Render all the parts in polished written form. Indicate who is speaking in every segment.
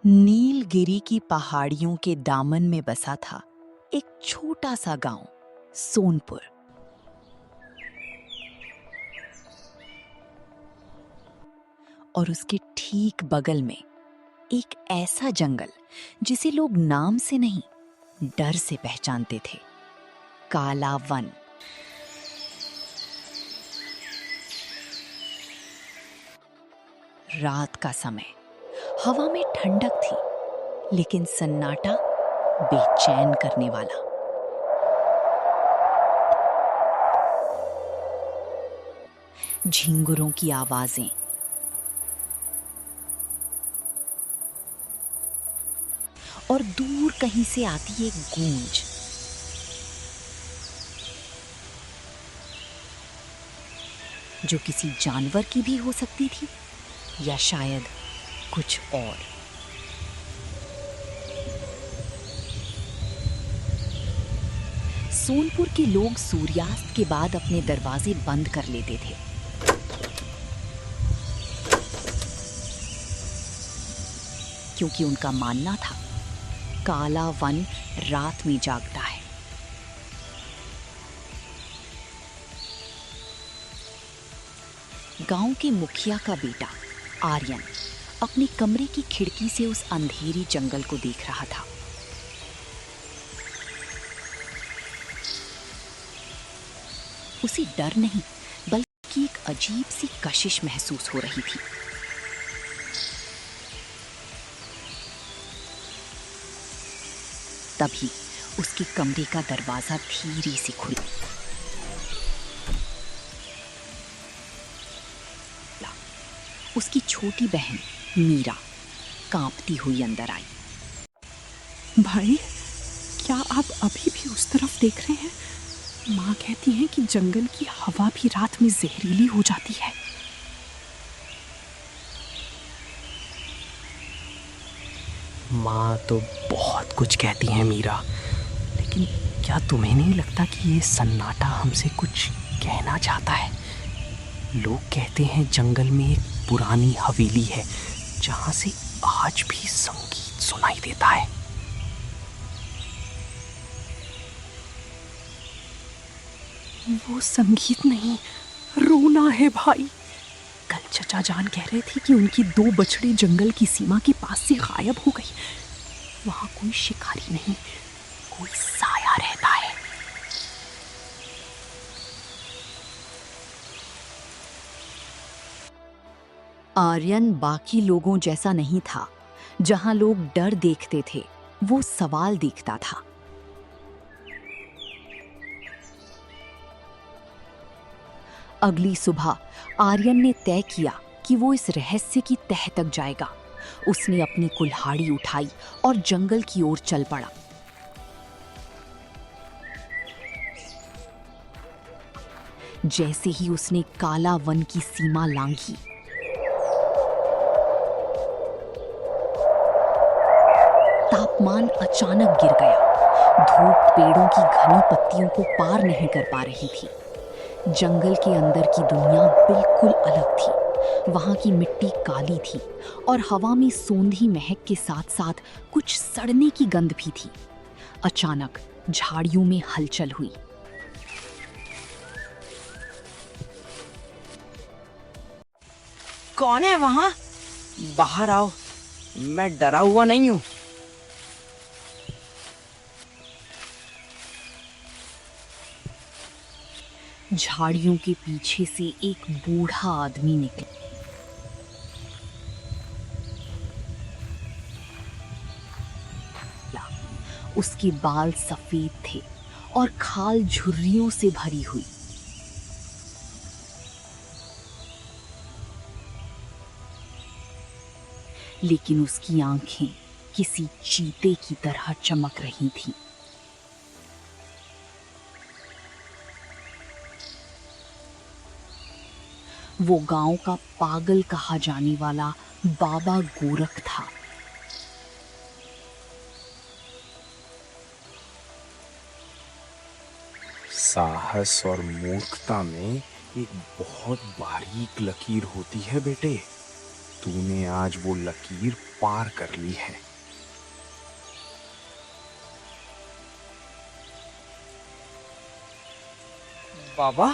Speaker 1: नीलगिरी की पहाड़ियों के दामन में बसा था एक छोटा सा गांव, सोनपुर। और उसके ठीक बगल में एक ऐसा जंगल जिसे लोग नाम से नहीं, डर से पहचानते थे, काला वन। रात का समय, हवा में ठंडक थी, लेकिन सन्नाटा बेचैन करने वाला। झिंगुरों की आवाजें, और दूर कहीं से आती एक गूंज। जो किसी जानवर की भी हो सकती थी, या शायद कुछ और। सोनपुर के लोग सूर्यास्त के बाद अपने दरवाजे बंद कर लेते थे, क्योंकि उनका मानना था काला वन रात में जागता है। गांव के मुखिया का बेटा आर्यन अपने कमरे की खिड़की से उस अंधेरी जंगल को देख रहा था। उसे डर नहीं, बल्कि एक अजीब सी कशिश महसूस हो रही थी। तभी उसके कमरे का दरवाजा धीरे से खुला। उसकी छोटी बहन मीरा कांपती हुई अंदर आई।
Speaker 2: भाई, क्या आप अभी भी उस तरफ देख रहे हैं? माँ कहती हैं कि जंगल की हवा भी रात में जहरीली हो जाती है।
Speaker 3: माँ तो बहुत कुछ कहती हैं मीरा, लेकिन क्या तुम्हें नहीं लगता कि ये सन्नाटा हमसे कुछ कहना चाहता है? लोग कहते हैं जंगल में एक पुरानी हवेली है जहाँ से आज भी संगीत सुनाई देता है।
Speaker 2: वो संगीत नहीं, रोना है भाई। कल चचा जान कह रहे थे कि उनकी 2 बछड़ी जंगल की सीमा के पास से गायब हो गई। वहां कोई शिकारी नहीं, कोई साया रहता है।
Speaker 1: आर्यन बाकी लोगों जैसा नहीं था। जहां लोग डर देखते थे, वो सवाल देखता था। अगली सुबह आर्यन ने तय किया कि वो इस रहस्य की तह तक जाएगा। उसने अपनी कुल्हाड़ी उठाई और जंगल की ओर चल पड़ा। जैसे ही उसने काला वन की सीमा लांघी, तापमान अचानक गिर गया। धूप पेड़ों की घनी पत्तियों को पार नहीं कर पा रही थी। जंगल के अंदर की दुनिया बिल्कुल अलग थी। वहां की मिट्टी काली थी और हवा में सोंधी महक के साथ साथ कुछ सड़ने की गंध भी थी। अचानक झाड़ियों में हलचल हुई।
Speaker 4: कौन है वहां? बाहर आओ, मैं डरा हुआ नहीं हूं।
Speaker 1: झाड़ियों के पीछे से एक बूढ़ा आदमी निकला। उसके बाल सफेद थे और खाल झुर्रियों से भरी हुई। लेकिन उसकी आंखें किसी चीते की तरह चमक रही थीं। वो गांव का पागल कहा जाने वाला बाबा गोरख था।
Speaker 5: साहस और मूर्खता में एक बहुत बारीक लकीर होती है बेटे। तूने आज वो लकीर पार कर ली है।
Speaker 3: बाबा,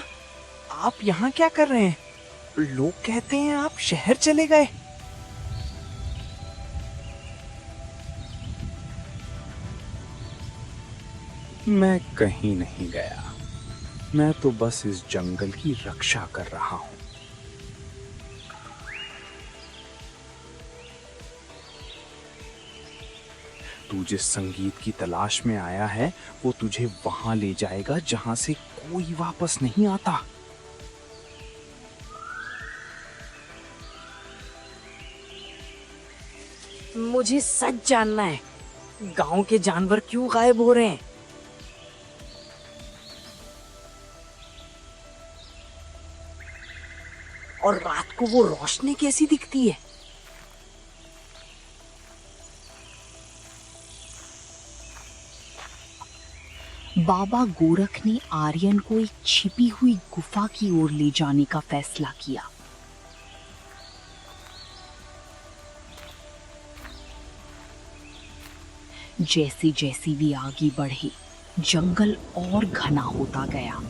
Speaker 3: आप यहाँ क्या कर रहे हैं? लोग कहते हैं आप शहर चले गए।
Speaker 5: मैं कहीं नहीं गया, मैं तो बस इस जंगल की रक्षा कर रहा हूं। तू जिस संगीत की तलाश में आया है वो तुझे वहां ले जाएगा जहां से कोई वापस नहीं आता।
Speaker 4: मुझे सच जानना है, गांव के जानवर क्यों गायब हो रहे हैं? और रात को वो रोशनी कैसी दिखती है?
Speaker 1: बाबा गोरख ने आर्यन को एक छिपी हुई गुफा की ओर ले जाने का फैसला किया। जैसे जैसे वे आगे बढ़े, जंगल और घना होता गया।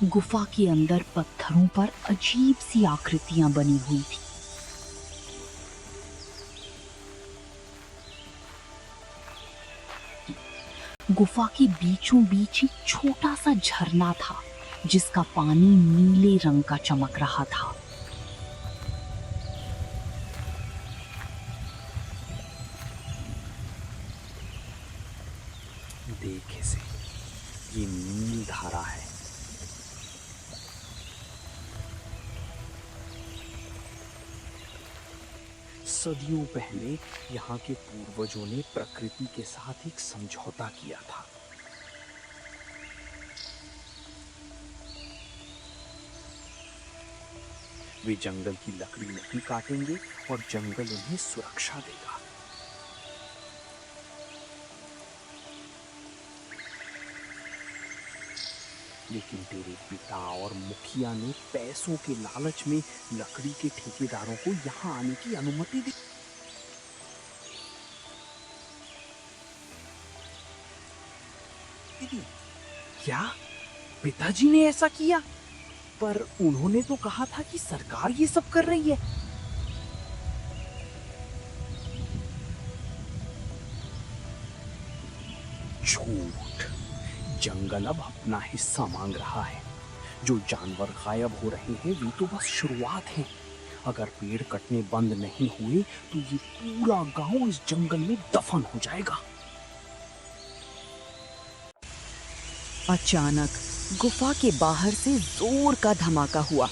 Speaker 1: गुफा के अंदर पत्थरों पर अजीब सी आकृतियां बनी हुई थी। गुफा के बीचों बीच एक छोटा सा झरना था जिसका पानी नीले रंग का चमक रहा था।
Speaker 5: देख इसे, ये नील धारा है। सदियों पहले यहाँ के पूर्वजों ने प्रकृति के साथ एक समझौता किया था। वे जंगल की लकड़ी नहीं काटेंगे और जंगल उन्हें सुरक्षा देगा। लेकिन तेरे पिता और मुखिया ने पैसों के लालच में लकड़ी के ठेकेदारों को यहाँ आने की अनुमति दी।
Speaker 3: क्या पिताजी ने ऐसा किया? पर उन्होंने तो कहा था कि सरकार ये सब कर रही है।
Speaker 5: झूठ। जंगल अब अपना हिस्सा मांग रहा है। जो जानवर गायब हो रहे हैं वे तो बस शुरुआत है। अगर पेड़ कटने बंद नहीं हुए तो ये पूरा गांव इस जंगल में दफन हो जाएगा।
Speaker 1: अचानक गुफा के बाहर से जोर का धमाका हुआ।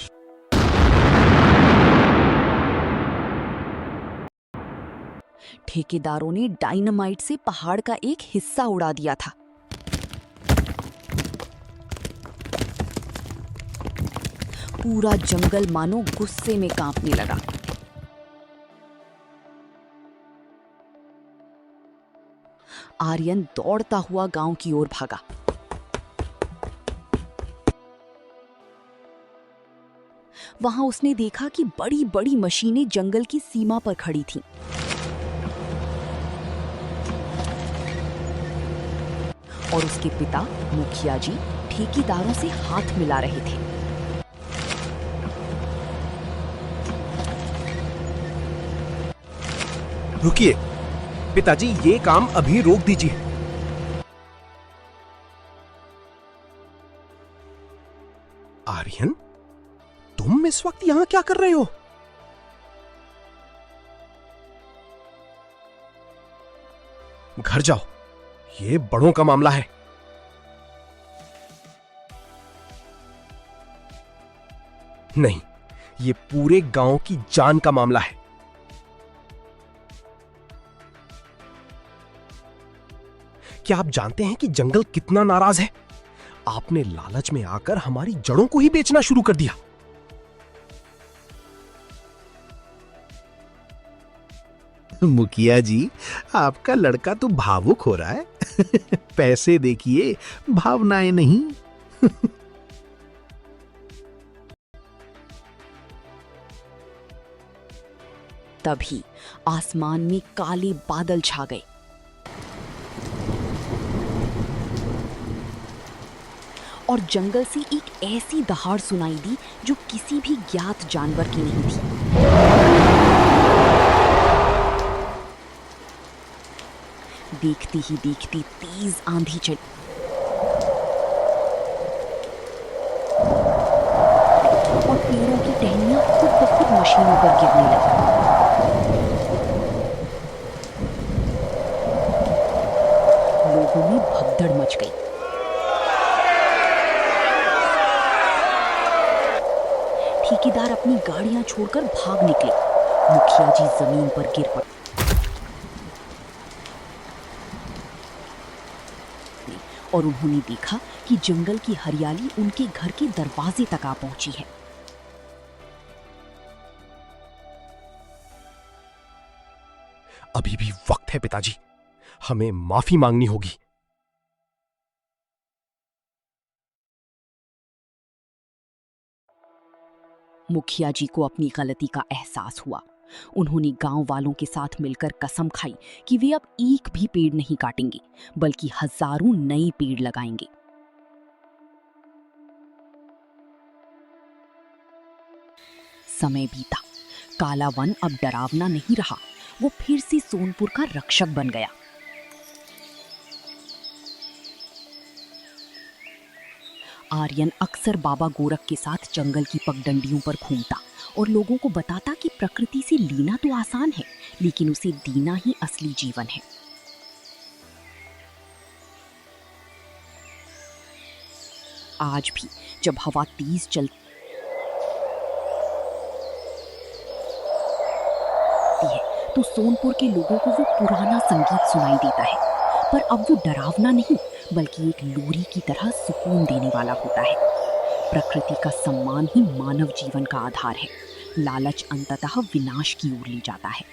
Speaker 1: ठेकेदारों ने डायनामाइट से पहाड़ का एक हिस्सा उड़ा दिया था। पूरा जंगल मानो गुस्से में कांपने लगा। आर्यन दौड़ता हुआ गांव की ओर भागा। वहां उसने देखा कि बड़ी बड़ी मशीनें जंगल की सीमा पर खड़ी थीं। और उसके पिता मुखिया जी ठेकेदारों से हाथ मिला रहे थे।
Speaker 6: रुकिए पिताजी, ये काम अभी रोक दीजिए। आर्यन, तुम इस वक्त यहां क्या कर रहे हो? घर जाओ, ये बड़ों का मामला है। नहीं, ये पूरे गांव की जान का मामला है। क्या आप जानते हैं कि जंगल कितना नाराज है? आपने लालच में आकर हमारी जड़ों को ही बेचना शुरू कर दिया।
Speaker 7: मुखिया जी, आपका लड़का तो भावुक हो रहा है। पैसे देखिए, भावनाएं नहीं।
Speaker 1: तभी आसमान में काले बादल छा गए। और जंगल से एक ऐसी दहाड़ सुनाई दी जो किसी भी ज्ञात जानवर की नहीं थी। देखती ही देखती तेज आंधी चली और पेड़ों की टहनियां खुद ब खुद मशीनों पर गिरने लगी। लोगों में भगदड़ मच गई। ठेकेदार अपनी गाड़ियां छोड़कर भाग निकले। मुखिया जी जमीन पर गिर पड़े और उन्होंने देखा कि जंगल की हरियाली उनके घर के दरवाजे तक आ पहुंची है।
Speaker 6: अभी भी वक्त है पिताजी, हमें माफी मांगनी होगी।
Speaker 1: मुखिया जी को अपनी गलती का एहसास हुआ। उन्होंने गांव वालों के साथ मिलकर कसम खाई कि वे अब एक भी पेड़ नहीं काटेंगे, बल्कि हजारों नए पेड़ लगाएंगे। समय बीता, काला वन अब डरावना नहीं रहा, वो फिर से सोनपुर का रक्षक बन गया। आर्यन अक्सर बाबा गोरख के साथ जंगल की पगडंडियों पर घूमता और लोगों को बताता कि प्रकृति से लेना तो आसान है, लेकिन उसे देना ही असली जीवन है। आज भी जब हवा तेज चलती है तो सोनपुर के लोगों को वो पुराना संगीत सुनाई देता है, पर अब वो डरावना नहीं बल्कि एक लोरी की तरह सुकून देने वाला होता है। प्रकृति का सम्मान ही मानव जीवन का आधार है। लालच अंततः विनाश की ओर ले जाता है।